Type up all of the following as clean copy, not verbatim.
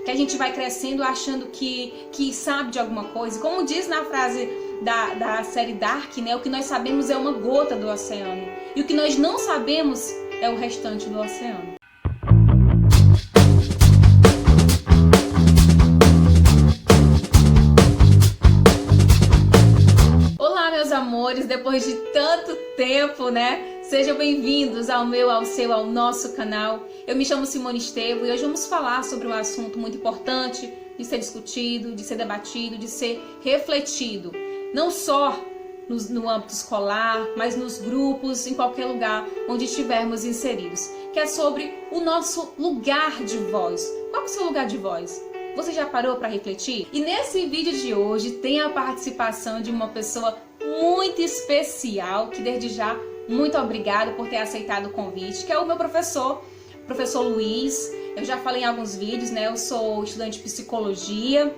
que a gente vai crescendo achando que sabe de alguma coisa. Como diz na frase da série Dark, né? O que nós sabemos é uma gota do oceano. E o que nós não sabemos é o restante do oceano. Olá, meus amores, depois de tanto tempo, né? Sejam bem-vindos ao meu, ao seu, ao nosso canal. Eu me chamo Simone Estevo e hoje vamos falar sobre um assunto muito importante de ser discutido, de ser debatido, de ser refletido. Não só no âmbito escolar, mas nos grupos, em qualquer lugar onde estivermos inseridos. Que é sobre o nosso lugar de voz. Qual é o seu lugar de voz? Você já parou para refletir? E nesse vídeo de hoje tem a participação de uma pessoa muito especial, que desde já, muito obrigada por ter aceitado o convite, que é o meu professor Luiz. Eu já falei em alguns vídeos, né? Eu sou estudante de psicologia.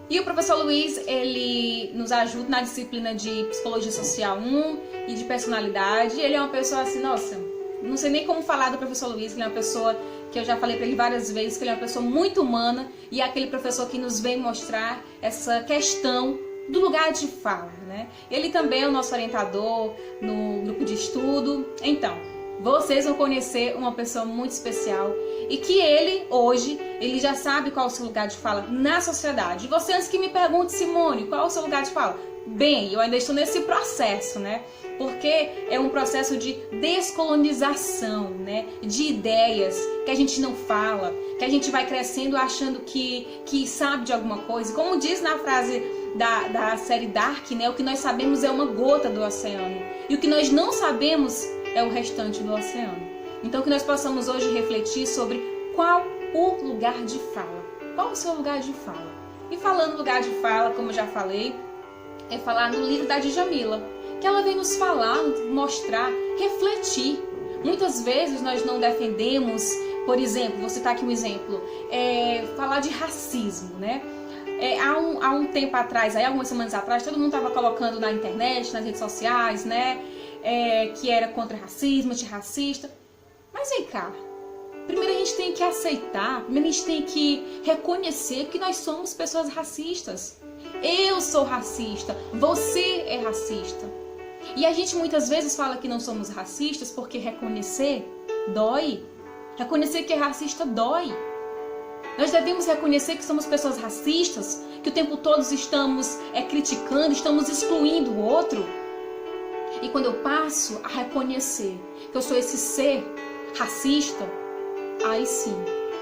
E o professor Luiz, ele nos ajuda na disciplina de Psicologia Social 1 e de Personalidade. Ele é uma pessoa assim, nossa, não sei nem como falar do professor Luiz, que ele é uma pessoa que eu já falei para ele várias vezes, que ele é uma pessoa muito humana e é aquele professor que nos vem mostrar essa questão do lugar de fala, né? Ele também é o nosso orientador no grupo de estudo. Então, vocês vão conhecer uma pessoa muito especial e que ele, hoje, ele já sabe qual é o seu lugar de fala na sociedade. E você, antes que me pergunte, Simone, qual é o seu lugar de fala? Bem, eu ainda estou nesse processo, né? Porque é um processo de descolonização, né? De ideias que a gente não fala, que a gente vai crescendo achando que sabe de alguma coisa. Como diz na frase da série Dark, né? O que nós sabemos é uma gota do oceano. E o que nós não sabemos é o restante do oceano. Então que nós possamos hoje refletir sobre qual o lugar de fala. Qual o seu lugar de fala? E falando lugar de fala, como eu já falei, é falar no livro da Djamila, que ela vem nos falar, mostrar, refletir. Muitas vezes nós não defendemos, por exemplo, vou citar aqui um exemplo, falar de racismo, né? Há um tempo atrás, algumas semanas atrás, todo mundo estava colocando na internet, nas redes sociais, né? Que era contra racismo, antirracista. Mas vem cá, primeiro a gente tem que aceitar, primeiro a gente tem que reconhecer que nós somos pessoas racistas. Eu sou racista, você é racista. E a gente muitas vezes fala que não somos racistas porque reconhecer dói. Reconhecer que é racista dói. Nós devemos reconhecer que somos pessoas racistas, que o tempo todo estamos criticando, estamos excluindo o outro. E quando eu passo a reconhecer que eu sou esse ser racista, aí sim,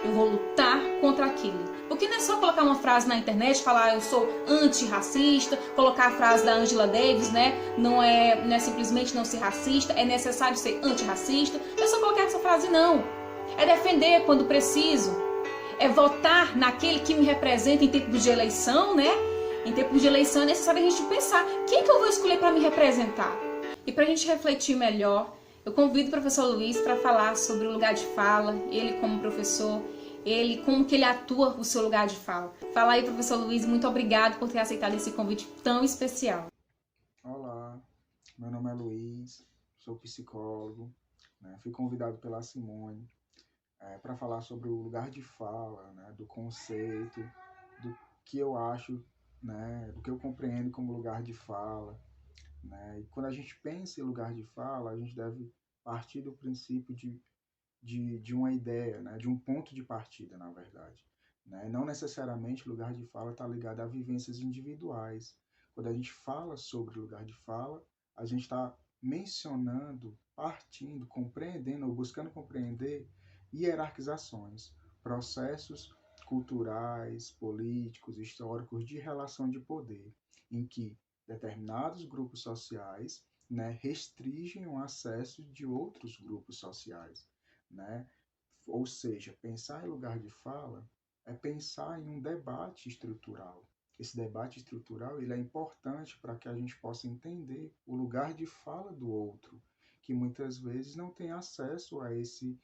eu vou lutar contra aquilo. Porque não é só colocar uma frase na internet, falar eu sou antirracista, colocar a frase da Angela Davis, né? Não é simplesmente não ser racista, é necessário ser antirracista. Não é só colocar essa frase, não. É defender quando preciso. É votar naquele que me representa em tempos de eleição, né? Em tempos de eleição é necessário a gente pensar quem que eu vou escolher para me representar. E para a gente refletir melhor, eu convido o professor Luiz para falar sobre o lugar de fala, ele como professor, como que ele atua o seu lugar de fala. Fala aí, professor Luiz, muito obrigado por ter aceitado esse convite tão especial. Olá, meu nome é Luiz, sou psicólogo, né? Fui convidado pela Simone para falar sobre o lugar de fala, né? Do conceito, do que eu acho, né? Do que eu compreendo como lugar de fala, né? E quando a gente pensa em lugar de fala, a gente deve partir do princípio de uma ideia, né? De um ponto de partida, na verdade. Né? Não necessariamente o lugar de fala está ligado a vivências individuais. Quando a gente fala sobre lugar de fala, a gente está mencionando, partindo, compreendendo ou buscando compreender hierarquizações, processos culturais, políticos, históricos de relação de poder, em que determinados grupos sociais, né, restringem o acesso de outros grupos sociais. Né? Ou seja, pensar em lugar de fala é pensar em um debate estrutural. Esse debate estrutural ele é importante para que a gente possa entender o lugar de fala do outro, que muitas vezes não tem acesso a esse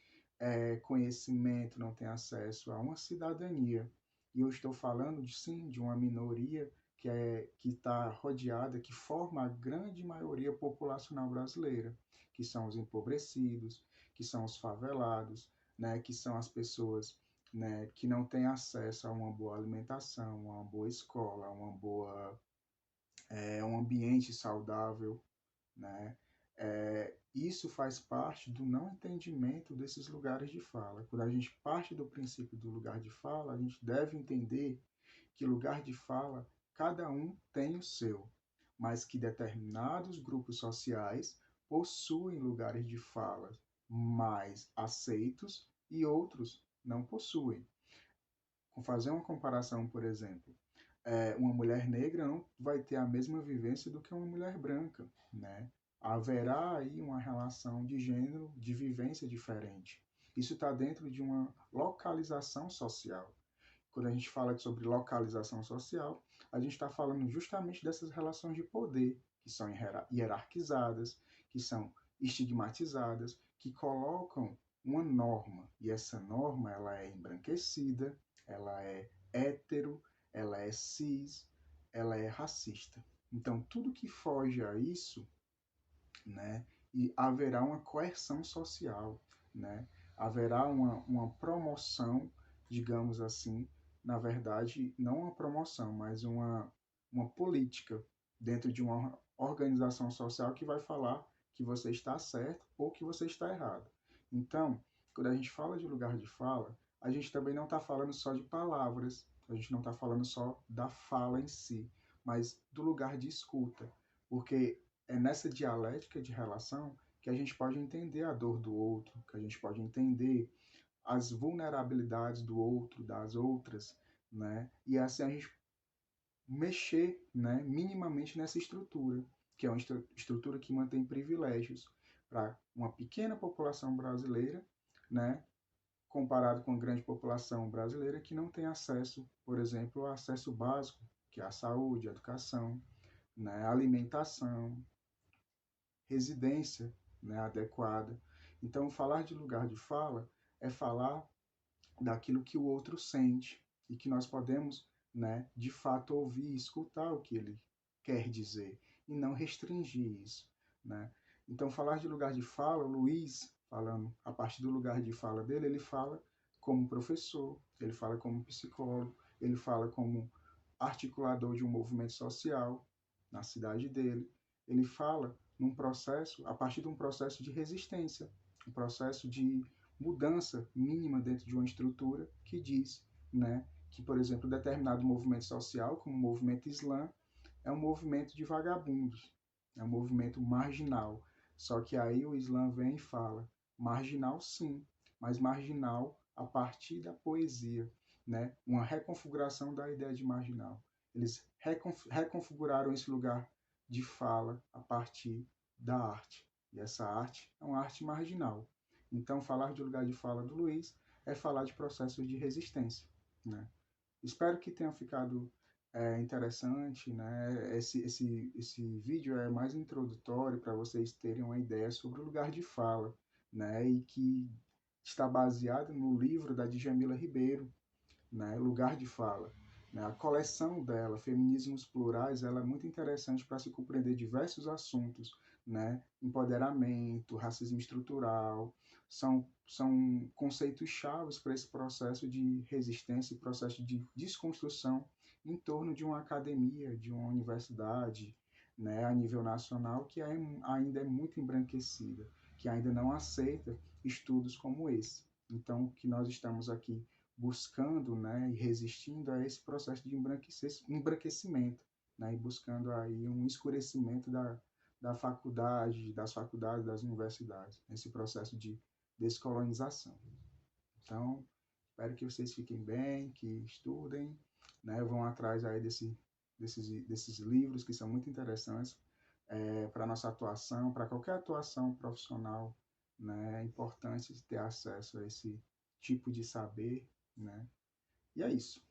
conhecimento, não tem acesso a uma cidadania. E eu estou falando, sim, de uma minoria que está rodeada, que forma a grande maioria populacional brasileira, que são os empobrecidos, que são os favelados, né, que são as pessoas né, que não tem acesso a uma boa alimentação, a uma boa escola, a um ambiente saudável, né? Isso faz parte do não entendimento desses lugares de fala. Quando a gente parte do princípio do lugar de fala, a gente deve entender que lugar de fala, cada um tem o seu, mas que determinados grupos sociais possuem lugares de fala mais aceitos e outros não possuem. Vou fazer uma comparação, por exemplo, uma mulher negra não vai ter a mesma vivência do que uma mulher branca, né? Haverá aí uma relação de gênero, de vivência diferente. Isso está dentro de uma localização social. Quando a gente fala sobre localização social, a gente está falando justamente dessas relações de poder, que são hierarquizadas, que são estigmatizadas, que colocam uma norma, e essa norma ela é embranquecida, ela é hétero, ela é cis, ela é racista. Então, tudo que foge a isso, né, e haverá uma coerção social, né, haverá uma promoção, digamos assim, na verdade, não uma promoção, mas uma política dentro de uma organização social que vai falar que você está certo ou que você está errado. Então, quando a gente fala de lugar de fala, a gente também não está falando só de palavras, a gente não está falando só da fala em si, mas do lugar de escuta, porque é nessa dialética de relação que a gente pode entender a dor do outro, que a gente pode entender as vulnerabilidades do outro, das outras, né? E assim a gente mexer, né, minimamente nessa estrutura, que é uma estrutura que mantém privilégios para uma pequena população brasileira, né, comparado com a grande população brasileira que não tem acesso, por exemplo, ao acesso básico, que é a saúde, a educação, né, a alimentação, residência, né, adequada. Então, falar de lugar de fala é falar daquilo que o outro sente e que nós podemos, né, de fato ouvir e escutar o que ele quer dizer e não restringir isso, né? Então, falar de lugar de fala, o Luiz, falando a partir do lugar de fala dele, ele fala como professor, ele fala como psicólogo, ele fala como articulador de um movimento social na cidade dele, ele fala num processo, a partir de um processo de resistência, um processo de mudança mínima dentro de uma estrutura que diz, né, que, por exemplo, determinado movimento social, como o movimento Islã, é um movimento de vagabundos, é um movimento marginal. Só que aí o Islã vem e fala, marginal sim, mas marginal a partir da poesia, né? Uma reconfiguração da ideia de marginal. Eles reconfiguraram esse lugar de fala a partir da arte. E essa arte é uma arte marginal. Então, falar de lugar de fala do Luiz é falar de processos de resistência, né? Espero que tenha ficado interessante, né? Esse vídeo é mais introdutório para vocês terem uma ideia sobre o lugar de fala, né? E que está baseado no livro da Djamila Ribeiro, né? Lugar de Fala. Né? A coleção dela, Feminismos Plurais, ela é muito interessante para se compreender diversos assuntos, né? Empoderamento, racismo estrutural, são conceitos chaves para esse processo de resistência e processo de desconstrução em torno de uma academia, de uma universidade, né, a nível nacional, que ainda é muito embranquecida, que ainda não aceita estudos como esse. Então, o que nós estamos aqui buscando, né, e resistindo a esse processo de embranquecimento, né, e buscando aí um escurecimento das faculdades, das universidades, nesse processo de descolonização. Então, espero que vocês fiquem bem, que estudem, né, vão atrás aí desses livros que são muito interessantes para a nossa atuação, para qualquer atuação profissional, né, é importante ter acesso a esse tipo de saber, né? E é isso.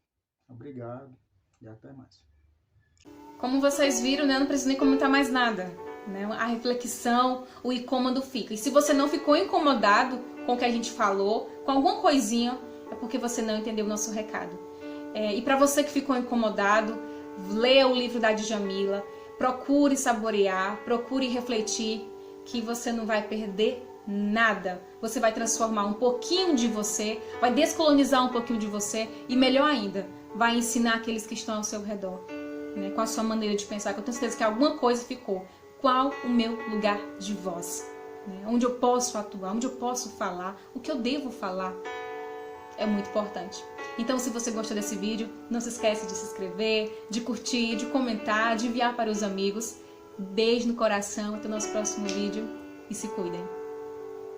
Obrigado e até mais. Como vocês viram, né, eu não preciso nem comentar mais nada. Né? A reflexão, o incômodo fica. E se você não ficou incomodado com o que a gente falou, com alguma coisinha, é porque você não entendeu o nosso recado. E para você que ficou incomodado, leia o livro da Djamila, procure saborear, procure refletir, que você não vai perder Nada. Você vai transformar um pouquinho de você, vai descolonizar um pouquinho de você e, melhor ainda, vai ensinar aqueles que estão ao seu redor, né? Com a sua maneira de pensar, que eu tenho certeza que alguma coisa ficou. Qual o meu lugar de voz? Né? Onde eu posso atuar, onde eu posso falar, o que eu devo falar. É muito importante. Então, se você gostou desse vídeo, não se esquece de se inscrever, de curtir, de comentar, de enviar para os amigos. Beijo no coração, até o nosso próximo vídeo e se cuidem.